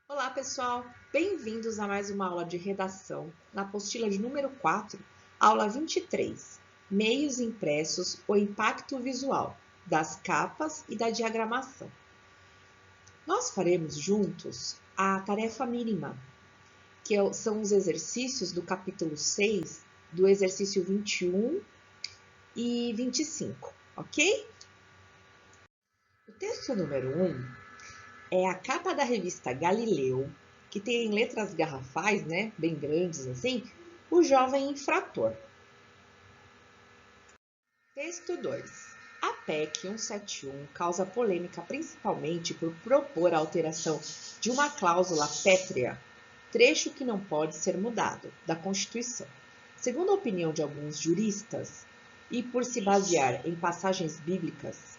Olá, pessoal! Bem-vindos a mais uma aula de redação na apostila de número 4, aula 23, Meios impressos, o impacto visual das capas e da diagramação. Nós faremos juntos a tarefa mínima, que são os exercícios do capítulo 6, do exercício 21 e 25, ok? O texto número 1 é a capa da revista Galileu, que tem em letras garrafais, né, bem grandes assim, o jovem infrator. Texto 2. A PEC 171 causa polêmica principalmente por propor a alteração de uma cláusula pétrea, trecho que não pode ser mudado, da Constituição. Segundo a opinião de alguns juristas, e por se basear em passagens bíblicas,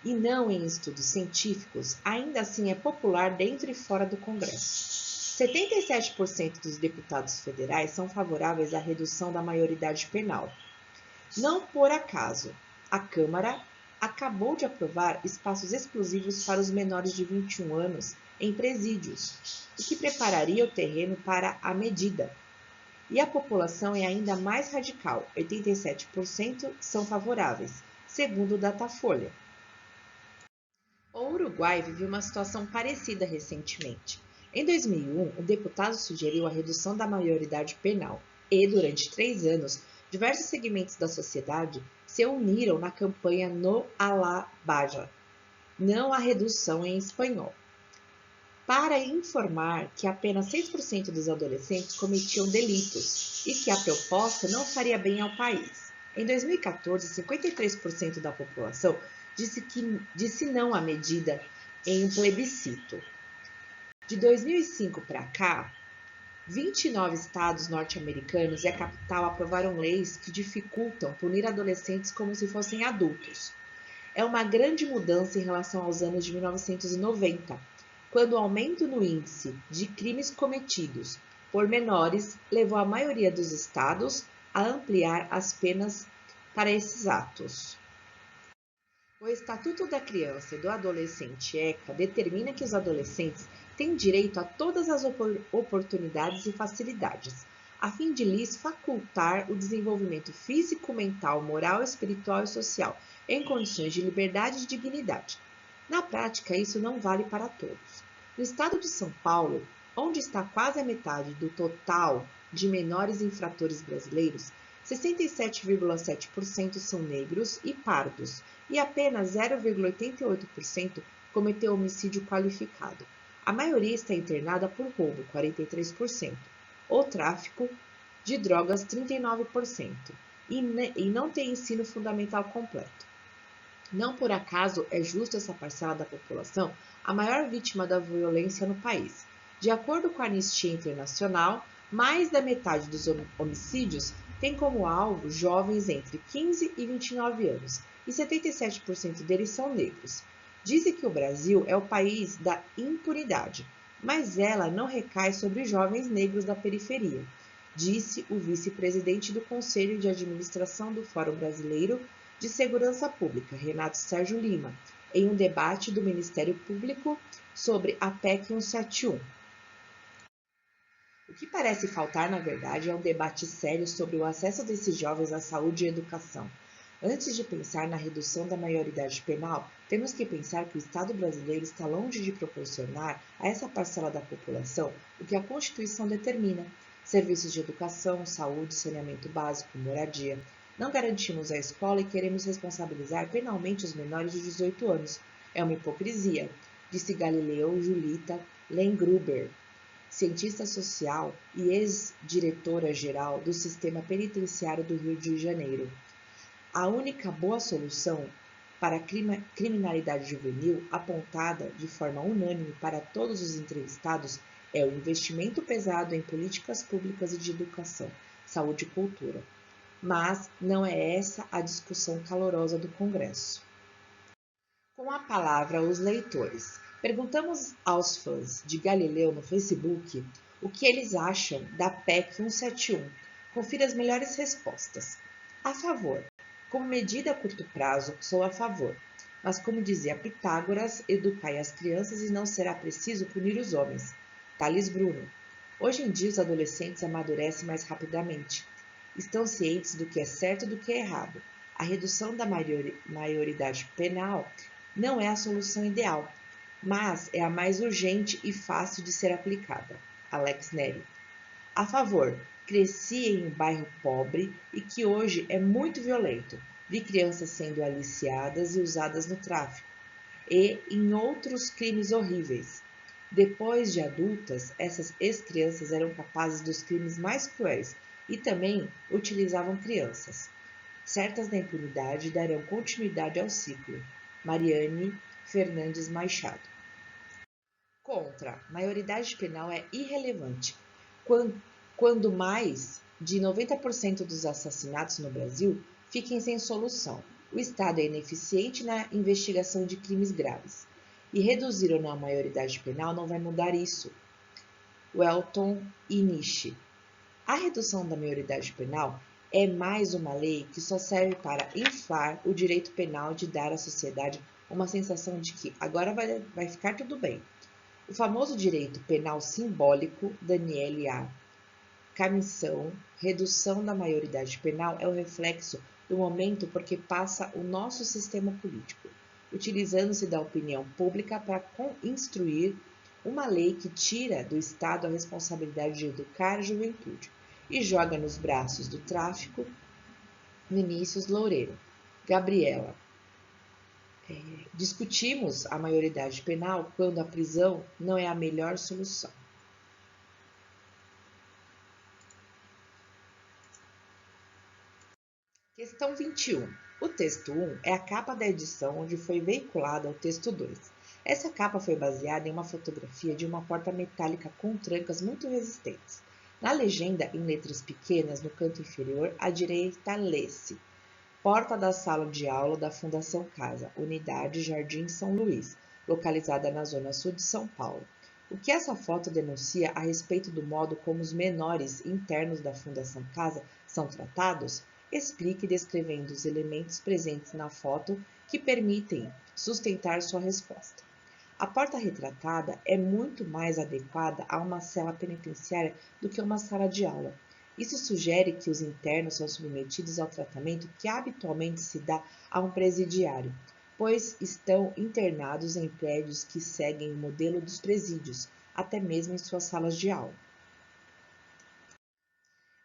e não em estudos científicos, ainda assim é popular dentro e fora do Congresso. 77% dos deputados federais são favoráveis à redução da maioridade penal. Não por acaso, a Câmara acabou de aprovar espaços exclusivos para os menores de 21 anos em presídios, o que prepararia o terreno para a medida. E a população é ainda mais radical, 87% são favoráveis, segundo o Datafolha. O Uruguai viveu uma situação parecida recentemente. Em 2001, o deputado sugeriu a redução da maioridade penal e, durante 3 anos, diversos segmentos da sociedade se uniram na campanha No a la Baja, não a redução em espanhol, para informar que apenas 6% dos adolescentes cometiam delitos e que a proposta não faria bem ao país. Em 2014, 53% da população disse não à medida em um plebiscito. De 2005 para cá, 29 estados norte-americanos e a capital aprovaram leis que dificultam punir adolescentes como se fossem adultos. É uma grande mudança em relação aos anos de 1990, quando o aumento no índice de crimes cometidos por menores levou a maioria dos estados a ampliar as penas para esses atos. O Estatuto da Criança e do Adolescente ECA determina que os adolescentes têm direito a todas as oportunidades e facilidades, a fim de lhes facultar o desenvolvimento físico, mental, moral, espiritual e social, em condições de liberdade e dignidade. Na prática, isso não vale para todos. No estado de São Paulo, onde está quase a metade do total de menores infratores brasileiros, 67,7% são negros e pardos, e apenas 0,88% cometeu homicídio qualificado. A maioria está internada por roubo, 43%, ou tráfico de drogas, 39%, e não tem ensino fundamental completo. Não por acaso é justo essa parcela da população a maior vítima da violência no país. De acordo com a Anistia Internacional, mais da metade dos homicídios tem como alvo jovens entre 15 e 29 anos, e 77% deles são negros. Dizem que o Brasil é o país da impunidade, mas ela não recai sobre jovens negros da periferia, disse o vice-presidente do Conselho de Administração do Fórum Brasileiro de Segurança Pública, Renato Sérgio Lima, em um debate do Ministério Público sobre a PEC 171. O que parece faltar, na verdade, é um debate sério sobre o acesso desses jovens à saúde e educação. Antes de pensar na redução da maioridade penal, temos que pensar que o Estado brasileiro está longe de proporcionar a essa parcela da população o que a Constituição determina: serviços de educação, saúde, saneamento básico, moradia. Não garantimos a escola e queremos responsabilizar penalmente os menores de 18 anos. É uma hipocrisia, disse Galileu Julita Lengruber, cientista social e ex-diretora-geral do Sistema Penitenciário do Rio de Janeiro. A única boa solução para a criminalidade juvenil, apontada de forma unânime para todos os entrevistados, é o investimento pesado em políticas públicas e de educação, saúde e cultura. Mas não é essa a discussão calorosa do Congresso. Com a palavra os leitores. Perguntamos aos fãs de Galileu no Facebook o que eles acham da PEC 171. Confira as melhores respostas. A favor. Como medida a curto prazo, sou a favor. Mas como dizia Pitágoras, educai as crianças e não será preciso punir os homens. Thales Bruno. Hoje em dia, os adolescentes amadurecem mais rapidamente. Estão cientes do que é certo e do que é errado. A redução da maioridade penal não é a solução ideal, mas é a mais urgente e fácil de ser aplicada. Alex Neri. A favor, cresci em um bairro pobre e que hoje é muito violento. Vi crianças sendo aliciadas e usadas no tráfico e em outros crimes horríveis. Depois de adultas, essas ex-crianças eram capazes dos crimes mais cruéis e também utilizavam crianças. Certas da impunidade darão continuidade ao ciclo. Mariane Fernandes Machado. Contra, maioridade penal é irrelevante. Quando mais de 90% dos assassinatos no Brasil fiquem sem solução, o Estado é ineficiente na investigação de crimes graves. E reduzir ou não a maioridade penal não vai mudar isso. Welton e Nishi. A redução da maioridade penal é mais uma lei que só serve para inflar o direito penal de dar à sociedade uma sensação de que agora vai ficar tudo bem. O famoso direito penal simbólico, Daniele A. Camissão, redução da maioridade penal é o reflexo do momento porque passa o nosso sistema político, utilizando-se da opinião pública para instruir uma lei que tira do Estado a responsabilidade de educar a juventude e joga nos braços do tráfico. Vinícius Loureiro. Gabriela. Discutimos a maioridade penal quando a prisão não é a melhor solução. Questão 21. O texto 1 é a capa da edição onde foi veiculado o texto 2. Essa capa foi baseada em uma fotografia de uma porta metálica com trancas muito resistentes. Na legenda, em letras pequenas, no canto inferior, à direita, lê-se: Porta da sala de aula da Fundação Casa, Unidade Jardim São Luís, localizada na zona sul de São Paulo. O que essa foto denuncia a respeito do modo como os menores internos da Fundação Casa são tratados? Explique descrevendo os elementos presentes na foto que permitem sustentar sua resposta. A porta retratada é muito mais adequada a uma cela penitenciária do que uma sala de aula. Isso sugere que os internos são submetidos ao tratamento que habitualmente se dá a um presidiário, pois estão internados em prédios que seguem o modelo dos presídios, até mesmo em suas salas de aula.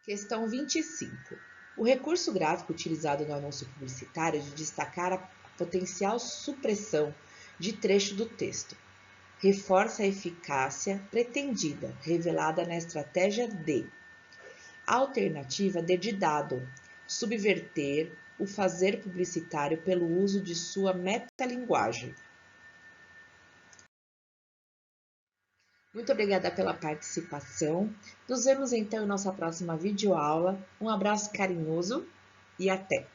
Questão 25. O recurso gráfico utilizado no anúncio publicitário de destacar a potencial supressão de trecho do texto reforça a eficácia pretendida, revelada na estratégia D. Alternativa D de dado: subverter o fazer publicitário pelo uso de sua metalinguagem. Muito obrigada pela participação. Nos vemos então em nossa próxima videoaula. Um abraço carinhoso e até!